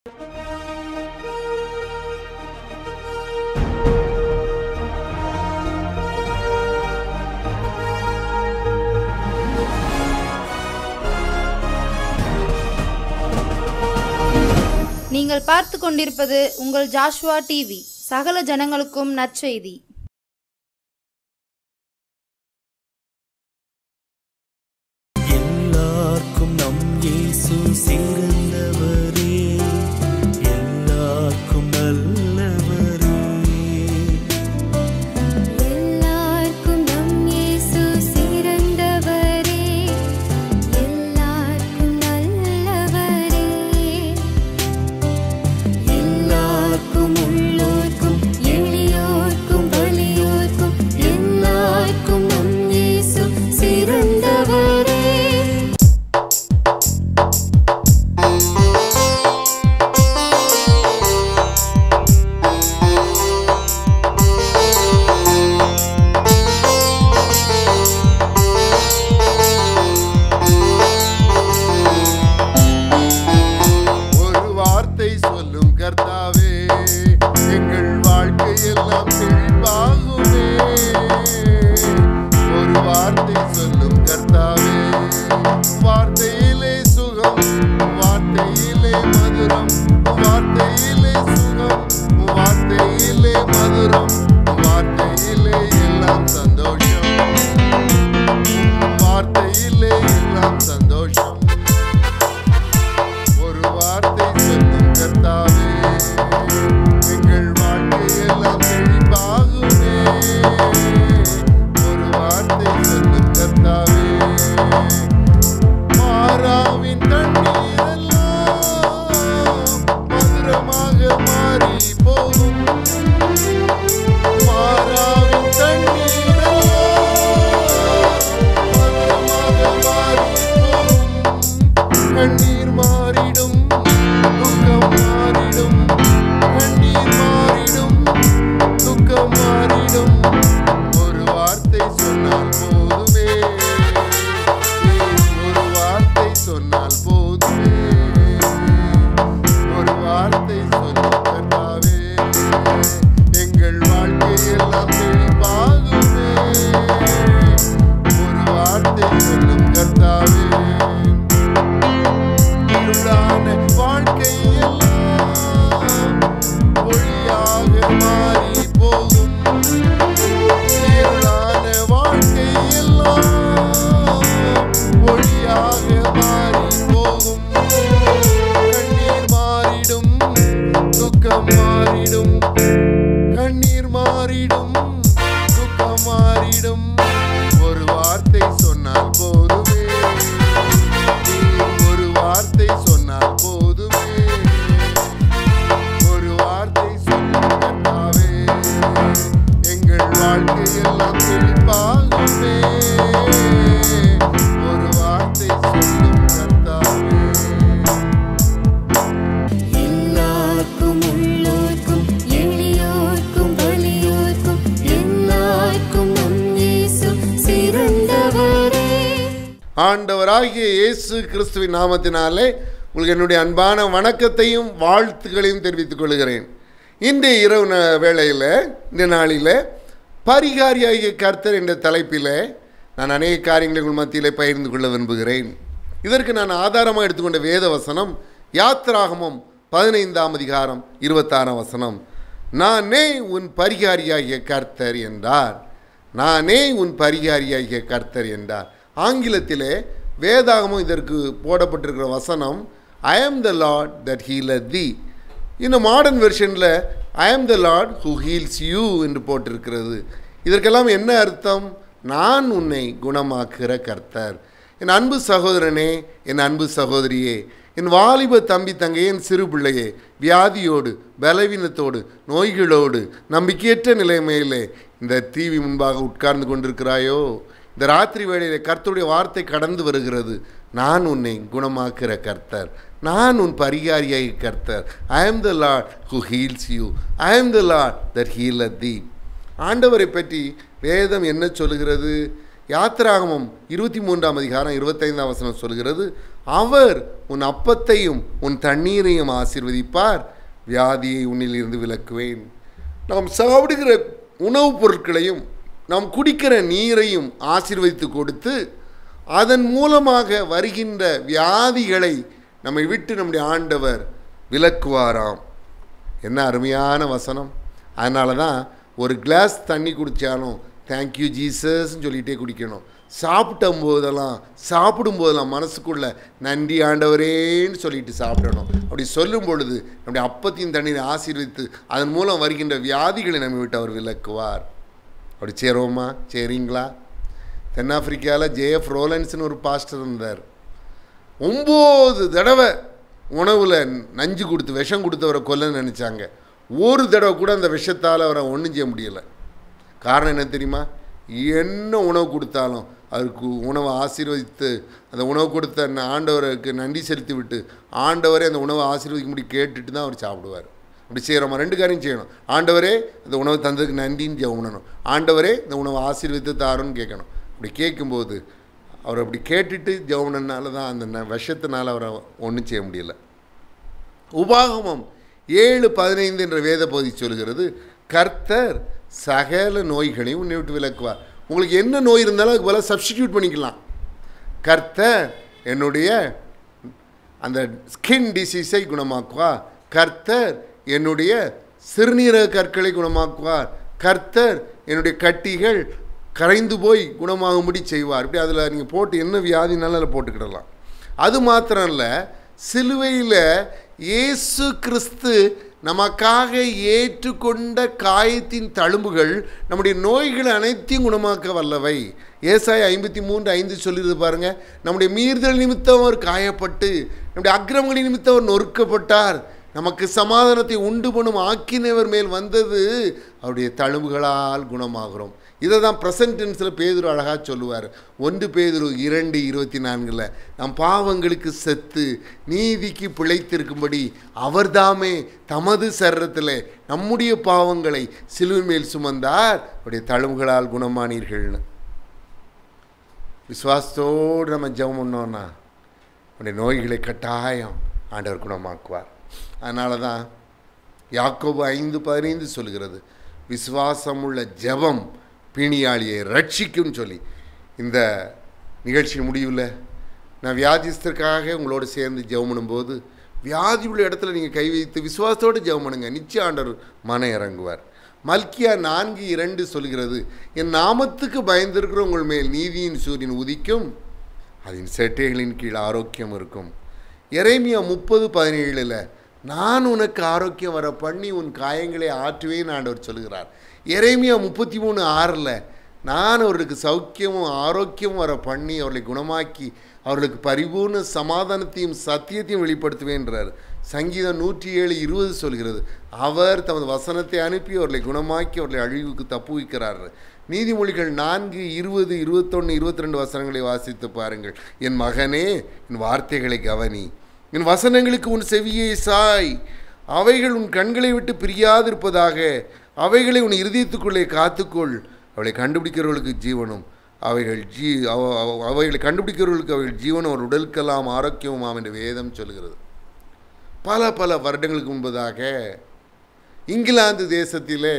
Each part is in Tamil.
நீங்கள் பார்த்து கொண்டிருப்பது உங்கள் ஜாஷ்வா டிவி. சகல ஜனங்களுக்கும் நற்செய்தி. எல்லாருக்கும் நம் இயேசு சிறந்தவரே, எல்லாருக்கும் நல்லவரே. எல்லாருக்கும் நம் இயேசு சிறந்தவரே, எல்லாருக்கும் நல்லவரே. எல்லாருக்கும் உள்ளோர்க்கும் எளியோர்க்கும் வலியோர்க்கும் எல்லாருக்கும் நம் இயேசு சிறந்தவரே. ஒரு வார்த்தை சொல்லும் கர்த்தாவே, எங்கள் வாழ்க்கையெல்லாம் செழிப்பாகுமே. ஒரு வார்த்தை சொல்லும் கர்த்தாவே, வார்த்தையிலே சுகம், வார்த்தையிலே மதுரம், வார்த்தையிலே சுகம், வார்த்தையிலே மதுரம், வார்த்தையிலே எல்லாம் சந்தோஷம், வார்த்தையிலே எல்லாம் சந்தோஷம். ஒரு வார்த்தை சொல்லும் கர்த்தாவே, எங்கள் வாழ்க்கையெல்லாம் செழிப்பாகுமே. ஒரு வார்த்தை சொல்லும் கர்த்தாவே, மாறாவின் தண்ணீரெல்லாம் மதுரமாக மாறி போகும். மாறாவின் தண்ணீரெல்லாம் மதுரமாக மாறி போகும். கண்ணீர் மாறிடும், துக்கம் மாறிடும், கண்ணீர் மாறிடும், துக்கம் மாறிடும். ஒரு வார்த்தை சொன்னால் போதுமே, ஒரு வார்த்தை சொன்னால் போதுமே. ஒரு வார்த்தை சொல்லும் கர்த்தாவே, எங்கள் வாழ்க்கையெல்லாம் செழிப்பாகுமே. ஒரு வார்த்தை சொல்லும் கர்த்தாவே, இருளான வாழ்க்கையெல்லாம் ஒளியாக மாறி போகும். இருளான வாழ்க்கையெல்லாம் ஒளியாக மாறி போகும். கண்ணீர் மாறிடும், துக்கம் மாறிடும், கண்ணீர் மாறிடும், துக்கம் மாறிடும். ஒரு வார்த்தை சொன்னால் போதுமே, ஒரு வார்த்தை சொன்னால் போதுமே. ஒரு வார்த்தை சொல்லும் கர்த்தாவே, எங்கள் வாழ்க்கையெல்லாம் செழிப்பாகுமே. ஒரு வார்த்தை சொல்லும் கர்த்தாவே. எல்லாருக்கும் உள்ளோர்க்கும் எளியோர்க்கும் வலியோர்க்கும் எல்லாருக்கும் நம் இயேசு சிறந்தவரே. ஆண்டவராகிய இயேசு கிறிஸ்துவின் நாமத்தினாலே உங்களுக்கு என்னுடைய அன்பான வணக்கத்தையும் வாழ்த்துக்களையும் தெரிவித்துக் கொள்கிறேன். இன்றைய இரவு வேளையில், இந்த நாளில் பரிகாரியாகிய கர்த்தர் என்ற தலைப்பில் நான் அநேக காரியங்களை உங்கள் மத்தியில் பகிர்ந்து கொள்ள விரும்புகிறேன். இதற்கு நான் ஆதாரமாக எடுத்துக்கொண்ட வேத வசனம் யாத்திராகமம் 15ஆம் அதிகாரம் 26ஆம் வசனம். நானே உன் பரிகாரியாகிய கர்த்தர் என்றார். நானே உன் பரிகாரியாகிய கர்த்தர் என்றார். ஆங்கிலத்திலே வேதாகமும் இதற்கு போடப்பட்டிருக்கிற வசனம் I am the Lord that healeth thee. இன்னும் modern வெர்ஷனில் I am the Lord who heals you என்று போட்டிருக்கிறது. இதற்கெல்லாம் என்ன அர்த்தம்? நான் உன்னை குணமாக்குகிற கர்த்தர். என் அன்பு சகோதரனே, என் அன்பு சகோதரியே, என் வாலிப தம்பி தங்கையே, என் சிறு பிள்ளையே, வியாதியோடு, பலவீனத்தோடு, நோய்களோடு, நம்பிக்கையற்ற நிலைமையிலே இந்த டிவி முன்பாக உட்கார்ந்து கொண்டிருக்கிறாயோ, இந்த ராத்திரி வேளையில் கர்த்தருடைய வார்த்தை கடந்து வருகிறது. நான் உன்னை குணமாக்குகிற கர்த்தர், நான் உன் பரிகாரியாகிய கர்த்தர். I am the Lord who heals you. I am the Lord that healeth thee. ஆண்டவரை பற்றி வேதம் என்ன சொல்கிறது? யாத்திராகமம் 23ஆம் அதிகாரம் 25ஆம் வசனம் சொல்கிறது, அவர் உன் அப்பத்தையும் உன் தண்ணீரையும் ஆசீர்வதிப்பார். வியாதியை உன்னிலிருந்து விலக்குவேன். நாம் சாப்பிடுகிற உணவுப் பொருட்களையும் நாம் குடிக்கிற நீரையும் ஆசீர்வதித்து கொடுத்து அதன் மூலமாக வருகின்ற வியாதிகளை நம்மை விட்டு நம்முடைய ஆண்டவர் விலக்குவாராம். என்ன அருமையான வசனம்! அதனால தான் ஒரு கிளாஸ் தண்ணி குடித்தாலும் தேங்க்யூ ஜீசஸ்ன்னு சொல்லிகிட்டே குடிக்கணும். சாப்பிடும்போதெல்லாம் மனசுக்குள்ள நன்றி ஆண்டவரேன்னு சொல்லிட்டு சாப்பிடணும். அப்படி சொல்லும் பொழுது நம்முடைய அப்பத்தையும் தண்ணீரை ஆசீர்வதித்து அதன் மூலம் வருகின்ற வியாதிகளை நம்ம விட்டு அவர் விலக்குவார். அப்படி சேருவோமா? சரிங்களா? தென்னாப்பிரிக்காவில் ஜேஎஃப் ரோலன்ஸ்னு ஒரு பாஸ்டர் இருந்தார். 9 தடவை உணவில் நஞ்சு கொடுத்து விஷம் கொடுத்தவரை கொல்ல நினச்சாங்க. ஒரு தடவை கூட அந்த விஷத்தால் அவரை ஒன்றும் செய்ய முடியலை. காரணம் என்ன தெரியுமா? என்ன உணவு கொடுத்தாலும் அதுக்கு உணவை ஆசீர்வதித்து அந்த உணவு கொடுத்த ஆண்டவருக்கு நன்றி செலுத்தி விட்டு ஆண்டவரே அந்த உணவை ஆசீர்வதிக்கும்படி கேட்டுட்டு தான் அவர் சாப்பிடுவார். அப்படி செய்கிறோமா? 2 காரியம் செய்யணும். ஆண்டவரே அந்த உணவு தந்ததுக்கு நன்றின்னு ஜெபம் பண்ணணும். ஆண்டவரே இந்த உணவை ஆசீர்வதித்து தாருன்னு கேட்கணும். அப்படி கேட்கும்போது அவர் அப்படி கேட்டுட்டு ஜெபம் பண்ணனால தான் அந்த விஷத்தினால் அவரை ஒன்றும் செய்ய முடியலை. உபாகமம் 7:15 என்ற வேத பகுதி சொல்கிறது, கர்த்தர் சகல நோய்களையும் உன்னை விட்டு விலக்குவார். உங்களுக்கு என்ன நோய் இருந்தாலும் அதுக்கு போல சப்ஸ்டிடியூட் பண்ணிக்கலாம். கர்த்தர் என்னுடைய அந்த ஸ்கின் டிசீஸை குணமாக்குவார். கர்த்தர் என்னுடைய சிறுநீரக கற்களை குணமாக்குவார். கர்த்தர் என்னுடைய கட்டிகள் கரைந்து போய் குணமாகும்படி செய்வார். இப்படி அதில் நீங்கள் போட்டு என்ன வியாதினாலும் அதில் போட்டுக்கிடலாம். அது மாத்திரம் இல்லை, சிலுவையில் இயேசு கிறிஸ்து நமக்காக ஏற்றுக்கொண்ட காயத்தின் தழும்புகள் நம்முடைய நோய்களை அனைத்தையும் குணமாக்க வல்லவை. ஏசாயா 53:5 சொல்லிடுது பாருங்கள், நம்முடைய மீறுதல் நிமித்தம் அவர் காயப்பட்டு நம்முடைய அக்கிரமங்களின் நிமித்தம் அவர் நொறுக்கப்பட்டார், நமக்கு சமாதானத்தை உண்டு பண்ணும் ஆக்கினவர் மேல் வந்தது, அவருடைய தழும்புகளால் குணமாகிறோம். இதை தான் ப்ரெசன்ட் டென்ஸில் பேதுரு அழகாக சொல்லுவார். 1 பேதுரு 2:24 நம் பாவங்களுக்கு செத்து நீதிக்கு பிழைத்திருக்கும்படி அவர்தாமே தமது சரீரத்தில் நம்முடைய பாவங்களை சிலுவை மேல் சுமந்தார், அவருடைய தழும்புகளால் குணமானீர்கள்னு. விசுவாசத்தோடு நம்ம ஜெபம் பண்ணோன்னா அவருடைய நோய்களை கட்டாயம் ஆண்டவர் குணமாக்குவார். அதனால தான் யாக்கோபு 5:15 சொல்கிறது, விசுவாசமுள்ள ஜெபம் பிணியாளியை ரட்சிக்கும்னு சொல்லி. இந்த நிகழ்ச்சி முடிவில் நான் வியாதிஸ்தருக்காக உங்களோடு சேர்ந்து ஜெபம் பண்ணும்போது வியாதி உள்ள இடத்துல நீங்கள் கை வைத்து விசுவாசத்தோடு ஜெபம் பண்ணுங்க, நிச்சயம் ஆண்டவர் மனம் இறங்குவார். மல்கியா 4:2 சொல்கிறது, என் நாமத்துக்கு பயந்திருக்கிற உங்கள் மேல் நீதியின் சூரியன் உதிக்கும், அதன் செட்டைகளின் கீழ் ஆரோக்கியம் இருக்கும். எரேமியா 30:17 நான் உனக்கு ஆரோக்கியம் வர பண்ணி உன் காயங்களை ஆற்றுவேன் ஆண்டவர் சொல்லுகிறார். எரேமியா 33:6 நான் அவர்களுக்கு சௌக்கியமும் ஆரோக்கியமும் வர பண்ணி அவர்களை குணமாக்கி அவர்களுக்கு பரிபூர்ண சமாதானத்தையும் சத்தியத்தையும் வெளிப்படுத்துவேன்றார். சங்கீதம் 107:20 சொல்கிறது, அவர் தமது வசனத்தை அனுப்பி அவர்களை குணமாக்கி அவர்களை அழிவுக்கு தப்புவிக்கிறார். நீதிமொழிகள் 4:20, 21, 22 வசனங்களை வாசித்து பாருங்கள். என் மகனே, என் வார்த்தைகளை கவனி, என் வசனங்களுக்கு உன் செவியை சாய், அவைகள் உன் கண்களை விட்டு பிரியாதிருப்பதாக, அவைகளை உன் இருதயத்துக்குள்ளே காத்துக்கொள், அவளை கண்டுபிடிக்கிறவர்களுக்கு ஜீவனும் அவைகளை கண்டுபிடிக்கிறவர்களுக்கு அவர்கள் ஜீவனும் அவர் உடலுக்கெல்லாம் ஆரோக்கியமாம் என்று வேதம் சொல்கிறது. பல வருடங்களுக்கு முன்பதாக இங்கிலாந்து தேசத்திலே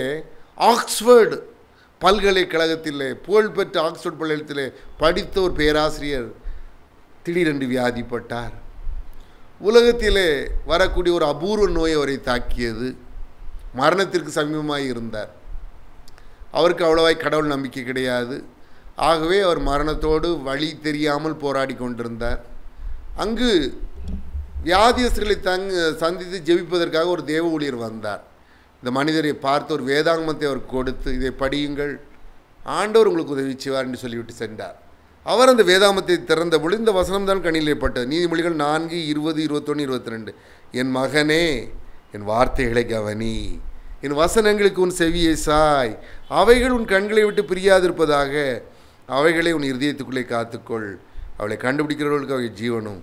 ஆக்ஸ்ஃபோர்டு பல்கலைக்கழகத்திலே புகழ்பெற்ற ஆக்ஸ்ஃபோர்டு பல்கலைக்கழகத்திலே படித்த ஒரு பேராசிரியர் திடீரென்று வியாதிப்பட்டார். உலகத்திலே வரக்கூடிய ஒரு அபூர்வ நோய் அவரை தாக்கியது. மரணத்திற்கு சமீபமாக இருந்தார். அவருக்கு அவ்வளவாய் கடவுள் நம்பிக்கை கிடையாது. ஆகவே அவர் மரணத்தோடு வழி தெரியாமல் போராடி கொண்டிருந்தார். அங்கு வியாதியஸ்தர்களை சந்தித்து ஜெபிப்பதற்காக ஒரு தேவ ஊழியர் வந்தார். இந்த மனிதரை பார்த்து ஒரு வேதாங்கமத்தை அவர் கொடுத்து, இதை படியுங்கள், ஆண்டவர் உங்களுக்கு உதவி செய்வார் என்று சொல்லிவிட்டு சென்றார். அவர் அந்த வேதாகமத்தை திறந்த பொழுது இந்த வசனம் தான் கண்ணிலே பட்டது. நீதிமொழிகள் 4:20, 21, 22 என் மகனே, என் வார்த்தைகளை கவனி, என் வசனங்களுக்கு உன் செவியை சாய், அவைகள் உன் கண்களை விட்டு பிரியாதிருப்பதாக, அவைகளை உன் இருதயத்துக்குள்ளே காத்துக்கொள், அவளை கண்டுபிடிக்கிறவர்களுக்கு அவை ஜீவனும்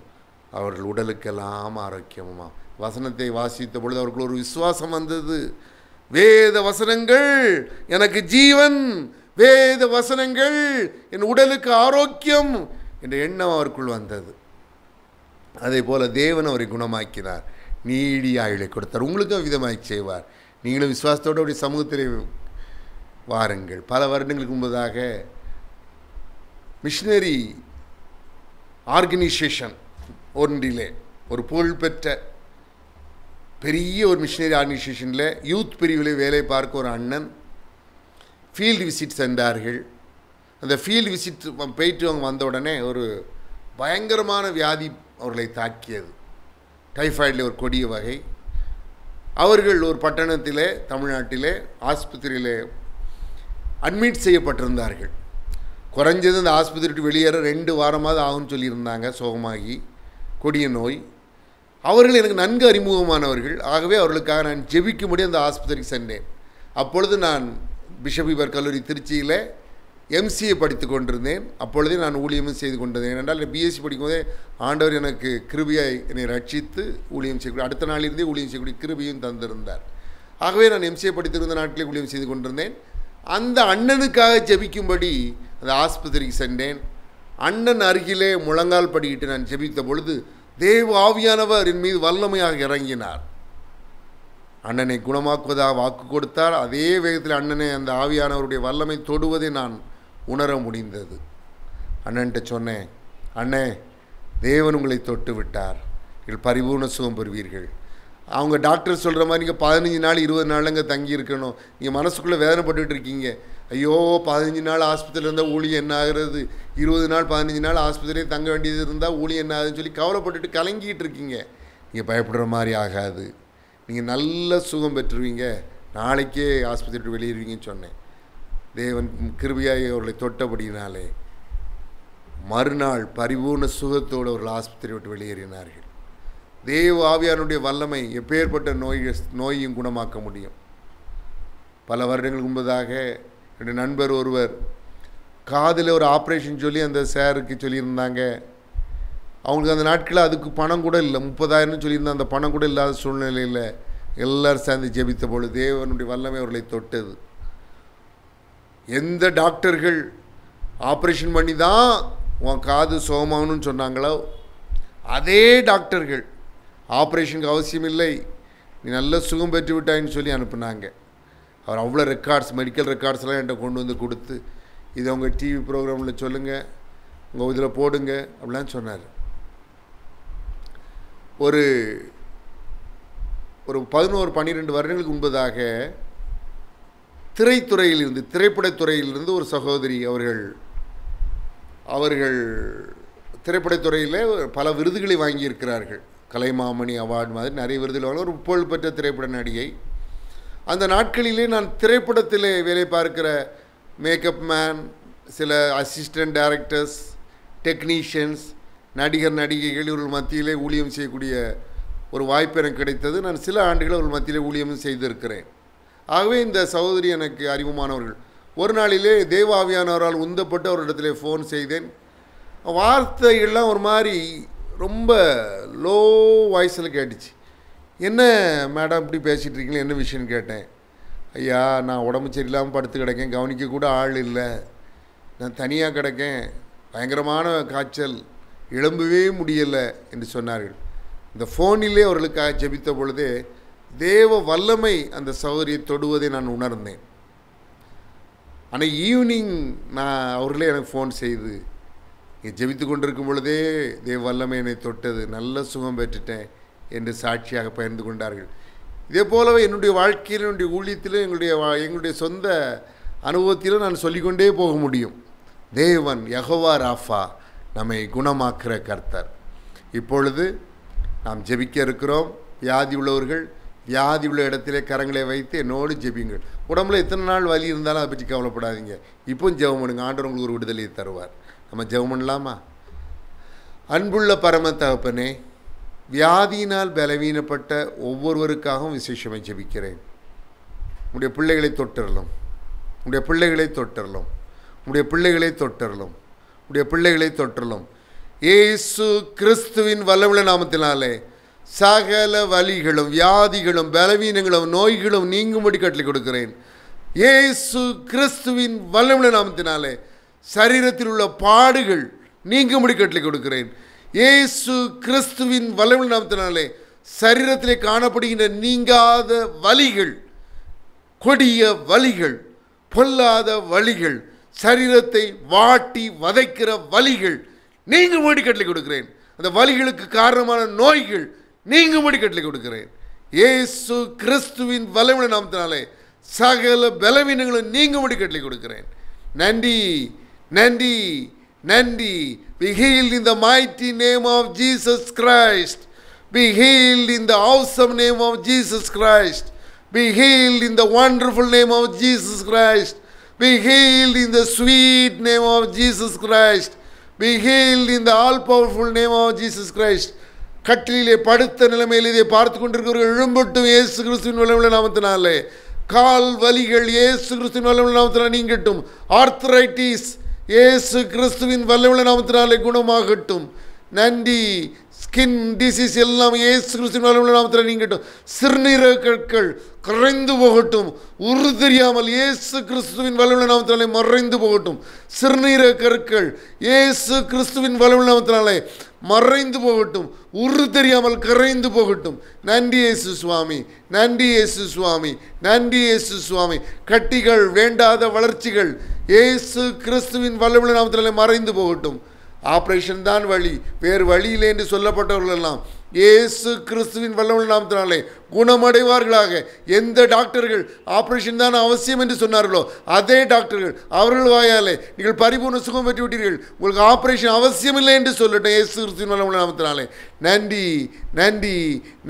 அவர்கள் உடலுக்கெல்லாம் ஆரோக்கியமுமா. வசனத்தை வாசித்த பொழுது அவர்கள் ஒரு விசுவாசம் வந்தது. வேத வசனங்கள் எனக்கு ஜீவன், வேத வசனங்கள் என் உடலுக்கு ஆரோக்கியம் என்ற எண்ணம் அவருக்குள் வந்தது. அதே போல் தேவன் அவரை குணமாக்கினார், நீடிய ஆயுளை கொடுத்தார். உங்களுக்கும் விதமாய் செய்வார். நீங்களும் விசுவாசத்தோடு அவருடைய சமூகத்திலே வாருங்கள். பல வருடங்களுக்கு முன்பதாக மிஷினரி ஆர்கனைசேஷன் ஒன்றிலே, ஒரு புகழ்பெற்ற பெரிய ஒரு மிஷினரி ஆர்கனைசேஷனில் யூத் பிரிவில் வேலை பார்க்க ஒரு அண்ணன் ஃபீல்டு விசிட் சென்றார்கள். அந்த ஃபீல்டு விசிட் போயிட்டு அவங்க வந்த உடனே ஒரு பயங்கரமான வியாதி அவர்களை தாக்கியது. டைஃபாய்டில் ஒரு கொடிய வகை. அவர்கள் ஒரு பட்டணத்திலே, தமிழ்நாட்டிலே ஆஸ்பத்திரியிலே அட்மிட் செய்யப்பட்டிருந்தார்கள். குறைஞ்சது இந்த ஆஸ்பத்திரி வெளியேற 2 வாரமாவது ஆகும்னு சொல்லியிருந்தாங்க. சோகமாகி கொடிய நோய். அவர்கள் எனக்கு நன்கு அறிமுகமானவர்கள். ஆகவே அவர்களுக்காக நான் ஜெபிக்கும்படி அந்த ஆஸ்பத்திரிக்கு சென்றேன். அப்பொழுது நான் பிஷப் ஹீபர் கல்லூரி திருச்சியில் எம்சிஏ படித்து கொண்டிருந்தேன். அப்பொழுதே நான் ஊழியமும் செய்து கொண்டிருந்தேன். ஏனென்றால் பிஎஸ்சி படிக்கும்போதே ஆண்டவர் எனக்கு கிருபையாய் என்னை ரட்சித்து ஊழியம் செய்யக்கூடிய, அடுத்த நாளிலிருந்தே ஊழியம் செய்யக்கூடிய கிருபையும் தந்திருந்தார். ஆகவே நான் எம்சிஏ படித்திருந்த நாட்களே ஊழியம் செய்து கொண்டிருந்தேன். அந்த அண்ணனுக்காக ஜெபிக்கும்படி அந்த ஆஸ்பத்திரிக்கு சென்றேன். அண்ணன் அருகிலே முழங்கால் படிக்கிட்டு நான் ஜெபித்த பொழுது தேவ ஆவியானவர் என் மீது வல்லமையாக இறங்கினார். அண்ணனை குணமாக்குவதாக வாக்கு கொடுத்தார். அதே வேகத்தில் அண்ணனை அந்த ஆவியானவருடைய வல்லமை தொடுவதை நான் உணர முடிந்தது. அண்ணன்ட்ட சொன்னேன், அண்ணே, தேவன் உங்களை தொட்டு விட்டார், நீங்கள் பரிபூர்ண சுகம் பெறுவீர்கள். அவங்க டாக்டர் சொல்கிற மாதிரி நீங்கள் 15 நாள் 20 நாளுங்க தங்கி இருக்கணும். நீங்கள் மனசுக்குள்ளே வேதனைப்பட்டுட்டு இருக்கீங்க. ஐயோ 15 நாள் ஆஸ்பத்திரியில் இருந்தால் ஊழியம் என்ன ஆகிறது, 20 நாள் 15 நாள் ஆஸ்பத்திரியே தங்க வேண்டியது இருந்தால் ஊழியம் என்ன ஆகுதுன்னு சொல்லி கவலைப்பட்டுட்டு கலங்கிட்டு இருக்கீங்க. நீங்கள் பயப்படுற மாதிரி ஆகாது, நீங்கள் நல்ல சுகம் பெற்றுருவீங்க, நாளைக்கே ஆஸ்பத்திரி வெளியேறுவீங்கன்னு சொன்னேன். தேவன் கிருபையாய் அவர்களை தொட்டபடியினாலே மறுநாள் பரிபூர்ண சுகத்தோடு அவர்கள் ஆஸ்பத்திரி விட்டு வெளியேறினார்கள். தேவ ஆவியானுடைய வல்லமை எப்பேற்பட்ட நோயையும் குணமாக்க முடியும். பல வருடங்களுக்கு முன்பதாக என்னுடைய நண்பர் ஒருவர் காதில் ஒரு ஆப்ரேஷன் சொல்லி அந்த சாருக்கு சொல்லியிருந்தாங்க. அவங்களுக்கு அந்த நாட்களில் அதுக்கு பணம் கூட இல்லை, 30,000 சொல்லியிருந்தால் அந்த பணம் கூட இல்லாத சூழ்நிலையில் எல்லோரும் சேர்ந்து ஜெபித்த பொழுது தேவனுடைய வல்லமை அவர்களை தொட்டது. எந்த டாக்டர்கள் ஆப்ரேஷன் பண்ணி தான் உன் காது சோகமாகணும்னு சொன்னாங்களோ அதே டாக்டர்கள் ஆப்ரேஷனுக்கு அவசியம் இல்லை, நீ நல்ல சுகம் பெற்று விட்டாயின்னு சொல்லி அனுப்புனாங்க. அவர் அவ்வளோ ரெக்கார்ட்ஸ், மெடிக்கல் ரெக்கார்ட்ஸ்லாம் என்கிட்ட கொண்டு வந்து கொடுத்து, இதை உங்கள் டிவி ப்ரோக்ராமில் சொல்லுங்கள், உங்கள் இதில் போடுங்க அப்படிலாம் சொன்னார். ஒரு 11-12 வருடங்களுக்கு முன்பதாக திரைப்படத்துறையிலிருந்து ஒரு சகோதரி அவர்கள் திரைப்படத்துறையில் பல விருதுகளை வாங்கியிருக்கிறார்கள். கலைமாமணி அவார்டு மாதிரி நிறைய விருதுகள் வாங்க, ஒரு புகழ்பெற்ற திரைப்பட நடிகை. அந்த நாட்களிலே நான் திரைப்படத்தில் வேலை பார்க்கிற மேக்கப் மேன், சில அசிஸ்டன்ட் டைரக்டர்ஸ், டெக்னீஷியன்ஸ், நடிகர் நடிகைகள் இவர்கள் மத்தியிலே ஊழியம் செய்யக்கூடிய ஒரு வாய்ப்பு எனக்கு கிடைத்தது. நான் சில ஆண்டுகள் அவர்கள் மத்தியிலே ஊழியமும் செய்திருக்கிறேன். ஆகவே இந்த சகோதரி எனக்கு அறிமுகமானவர்கள். ஒரு நாளிலே தேவாவியானவரால் உந்தப்பட்டு அவரிடத்திலே ஃபோன் செய்தேன். வார்த்தைகள்லாம் ஒரு மாதிரி ரொம்ப லோ வாய்ஸில் கேட்டுச்சு. என்ன மேடம் இப்படி பேசிகிட்டு இருக்கீங்களே, என்ன விஷயம்னு கேட்டேன். ஐயா, நான் உடம்பு சரியில்லாமல் படுத்து கிடக்கேன், கவனிக்க கூட ஆள் இல்லை, நான் தனியாக கிடக்கேன், பயங்கரமான காய்ச்சல், எழும்பவே முடியலை என்று சொன்னார்கள். இந்த ஃபோனிலே அவர்களுக்காக ஜெபித்த பொழுதே தேவ வல்லமை அந்த சகோதரியை தொடுவதை நான் உணர்ந்தேன். ஆனால் ஈவினிங் அவர்களே எனக்கு ஃபோன் செய்து, ஜெபித்து கொண்டிருக்கும் பொழுதே தேவ வல்லமை என்னை தொட்டது, நல்ல சுகம் பெற்றுட்டேன் என்று சாட்சியாக பகிர்ந்து கொண்டார்கள். இதே போலவே என்னுடைய வாழ்க்கையில், என்னுடைய ஊழியத்திலும், எங்களுடைய சொந்த அனுபவத்திலும் நான் சொல்லிக்கொண்டே போக முடியும். தேவன் யெகோவா ராஃபா, நம்மை குணமாக்குற கர்த்தர். இப்பொழுது நாம் ஜெபிக்க இருக்கிறோம். வியாதி உள்ளவர்கள் வியாதி உள்ள இடத்திலே கரங்களை வைத்து என்னோடு ஜெபிங்கள். உடம்புல எத்தனை நாள் வலி இருந்தாலும் அதை பற்றி கவலைப்படாதீங்க. இப்போ ஜெபம் பண்ணுங்க, ஆண்டவர் உங்களுக்கு ஒரு விடுதலையை தருவார். நம்ம ஜெபம் பண்ணலாமா? அன்புள்ள பரம தகப்பனே, வியாதியினால் பலவீனப்பட்ட ஒவ்வொருவருக்காகவும் விசேஷமாக ஜெபிக்கிறேன். உடைய பிள்ளைகளை தொட்டரலும், உடைய பிள்ளைகளை தொட்டரலும், உடைய பிள்ளைகளை தொட்டரலும், உடைய பிள்ளைகளை தொட்டரலும். இயேசு கிறிஸ்துவின் வல்லமுள்ள நாமத்தினாலே சகல வலிகளும், வியாதிகளும், பலவீனங்களும், நோய்களும் நீங்கும்படி கட்டளை கொடுக்கிறேன். இயேசு கிறிஸ்துவின் வல்லமுள்ள நாமத்தினாலே சரீரத்தில் உள்ள பாடுகள் நீங்கும்படி கட்டளை கொடுக்கிறேன். இயேசு கிறிஸ்துவின் வல்லமையுள்ள நாமத்தினாலே சரீரத்திலே காணப்படுகின்ற நீங்காத வலிகள், கொடிய வலிகள், பொல்லாத வலிகள், சரீரத்தை வாட்டி வதைக்கிற வலிகள் நீங்கும்படி கட்டளை கொடுக்கிறேன். அந்த வலிகளுக்கு காரணமான நோய்கள் நீங்கும்படி கட்டளை கொடுக்கிறேன். இயேசு கிறிஸ்துவின் வல்லமையுள்ள நாமத்தினாலே சகல பலவீனங்களும் நீங்கும்படி கட்டளை கொடுக்கிறேன். நன்றி, நன்றி, நன்றி. Be healed in the mighty name of Jesus Christ. Be healed in the awesome name of Jesus Christ. Be healed in the wonderful name of Jesus Christ. Be healed in the sweet name of Jesus Christ. Be healed in the all-powerful name of Jesus Christ. கட்டிலே படுத்த நிலைமையில் இதை பார்த்து கொண்டிருக்கிறவர்கள் எழும்பட்டும் இயேசு கிறிஸ்துவின் வல்லமையுள்ள நாமத்தினாலே. கால் வலிகள் இயேசு கிறிஸ்துவின் வல்லமையுள்ள நாமத்தினாலே நீங்கட்டும். ஆர்த்ரைட்டிஸ் இயேசு கிறிஸ்துவின் வல்லமையுள்ள நாமத்தினாலே குணமாகட்டும். நன்றி. ஸ்கின் டிசீஸ் எல்லாம் இயேசு கிறிஸ்துவின் வல்லமையுள்ள நாமத்தினாலே நீங்கட்டும். சிறுநீரக கற்கள் கரைந்து போகட்டும். உரு தெரியாமல் இயேசு கிறிஸ்துவின் வல்லமையுள்ள நாமத்தினாலே மறைந்து போகட்டும். சிறுநீரக கற்கள் இயேசு கிறிஸ்துவின் வல்லமையுள்ள நாமத்தினாலே மறைந்து போகட்டும். உரு தெரியாமல் கரைந்து போகட்டும். நன்றி இயேசு சுவாமி, நன்றி இயேசு சுவாமி, நன்றி இயேசு சுவாமி. கட்டிகள், வேண்டாத வளர்ச்சிகள் இயேசு கிறிஸ்துவின் வல்லமையுள்ள நாமத்தினாலே மறைந்து போகட்டும். ஆப்ரேஷன் தான் வழி, வேறு வழி இல்லை என்று சொல்லப்பட்டவர்கள் எல்லாம் இயேசு கிறிஸ்துவின் வல்லமையுள்ள நாமத்தினாலே குணமடைவார்களாக. எந்த டாக்டர்கள் ஆப்ரேஷன் தான் அவசியம் என்று சொன்னார்களோ அதே டாக்டர்கள் அவர்கள் வாயாலே நீங்கள் பரிபூர்ண சுகம் பெற்று விட்டீர்கள், உங்களுக்கு ஆப்ரேஷன் அவசியம் இல்லை என்று சொல்லட்டும் இயேசு கிறிஸ்துவின் வல்லமையுள்ள நாமத்தினாலே. நன்றி, நன்றி,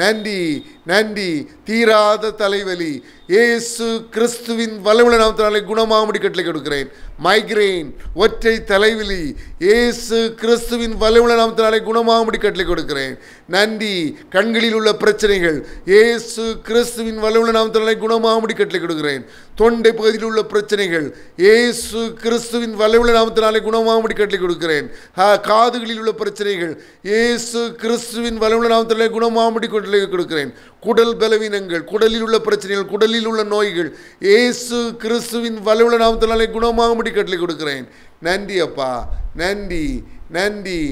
நன்றி, நன்றி. தீராத தலைவலி இயேசு கிறிஸ்துவின் வல்லமையுள்ள நாமத்தினாலே குணமாகும்படி கட்டளை கொடுக்கிறேன். மைக்ரைன், ஒற்றை தலைவலி இயேசு கிறிஸ்துவின் வல்லமையுள்ள நாமத்தினாலே குணமாகும்படி கட்டளை கொடுக்கிறேன். நன்றி. கண்களில் உள்ள பிரச்சனைகள் இயேசு கிறிஸ்துவின் வல்லமையுள்ள நாமத்தினாலே குணமாகும்படி கட்டளை கொடுக்கிறேன். தொண்டை பகுதியில் உள்ள பிரச்சனைகள் இயேசு கிறிஸ்துவின் வல்லமையுள்ள நாமத்தினாலே குணமாகும்படி கட்டளை கொடுக்கிறேன். காதுகளில் உள்ள பிரச்சனைகள் இயேசு கிறிஸ்துவின் வல்லமையுள்ள நாமத்தினாலே குணமாகும்படி கட்டளை கொடுக்கிறேன். குடல் பலவீனங்கள், குடலில் உள்ள பிரச்சனைகள், குடலில் உள்ள நோய்கள் இயேசு கிறிஸ்துவின் வல்லமையுள்ள நாமத்தினாலே குணமாகும்படி கட்டளை கொடுக்கிறேன். நன்றி அப்பா, நன்றி, நன்றி,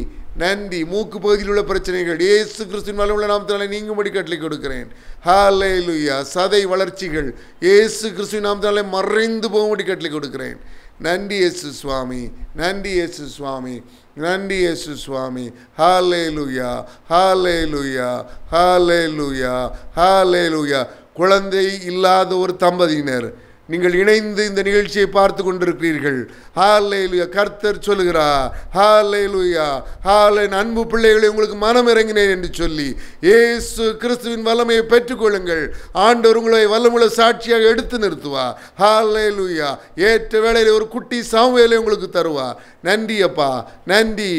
நன்றி. மூக்கு பகுதியில் உள்ள பிரச்சனைகள் இயேசு கிறிஸ்துவின் வல்லமையுள்ள நாமத்தினாலே நீங்கும்படி கட்டளை கொடுக்கிறேன். ஹல்லேலூயா. சதை வளர்ச்சிகள் இயேசு கிறிஸ்துவின் நாமத்தினாலே மறைந்து போகும்படி கட்டளை கொடுக்கிறேன். நன்றி இயேசு சுவாமி, நன்றி இயேசு சுவாமி, நன்றி இயேசு சுவாமி. ஹல்லேலூயா, ஹல்லேலூயா, ஹல்லேலூயா, ஹல்லேலூயா. குழந்தை இல்லாத ஒரு தம்பதியினர் நீங்கள் இணைந்து இந்த நிகழ்ச்சியை பார்த்து கொண்டிருக்கிறீர்கள். ஹல்லேலூயா. கர்த்தர் சொல்லுகிறார், ஹல்லேலூயா, ஹல்லேலூயா. அன்பு பிள்ளைகளை உங்களுக்கு மனம் இறங்கினேன் என்று சொல்லி இயேசு கிறிஸ்துவின் வல்லமையை பெற்றுக்கொள்ளுங்கள். ஆண்டவர் உங்களை வல்லமுள்ள சாட்சியாக எடுத்து நிறுத்துவார். ஹல்லேலூயா. ஏற்ற வேளையில் ஒரு குட்டி சாமுவேலை உங்களுக்கு தருவார். நன்றி அப்பா, நன்றி,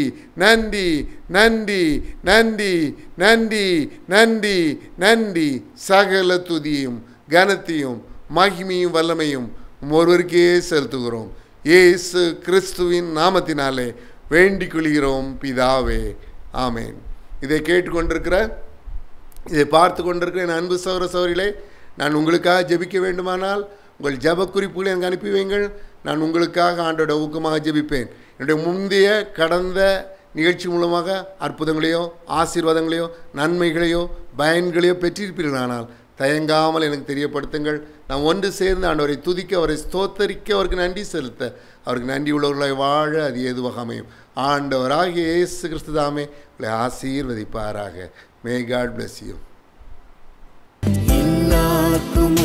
நன்றி, நன்றி, நன்றி, நன்றி, நன்றி, நன்றி. சகல துதியும் கனத்தையும் மகிமையும் வல்லமையும் ஒருவருக்கே செலுத்துகிறோம். இயேசு கிறிஸ்துவின் நாமத்தினாலே வேண்டிக் கொள்கிறோம் பிதாவே, ஆமேன். இதை கேட்டுக்கொண்டிருக்கிற, இதை பார்த்து கொண்டிருக்கிற என் அன்பு சகோதர சகோதரிகளே, நான் உங்களுக்காக ஜெபிக்க வேண்டுமானால் உங்கள் ஜெப குறிப்புகளை எனக்கு அனுப்பி வைங்கள். நான் உங்களுக்காக ஆண்டோட ஊக்கமாக ஜெபிப்பேன். என்னுடைய முந்தைய கடந்த நிகழ்ச்சி மூலமாக அற்புதங்களையோ ஆசீர்வாதங்களையோ நன்மைகளையோ பயன்களையோ பெற்றிருப்பீர்கள். ஆனால் தயங்காமல் எனக்கு தெரியப்படுத்துங்கள். நாம் ஒன்று சேர்ந்து ஆண்டவரை துதிக்க, அவரை ஸ்தோத்தரிக்க, அவருக்கு நன்றி செலுத்த, அவருக்கு நன்றி உள்ளவர்களாய் வாழ அது ஏதுவாக அமையும். ஆண்டவராகிய இயேசு கிறிஸ்து தாமே உங்களை ஆசீர்வதிப்பாராக. May God bless you. எல்லாருக்கும்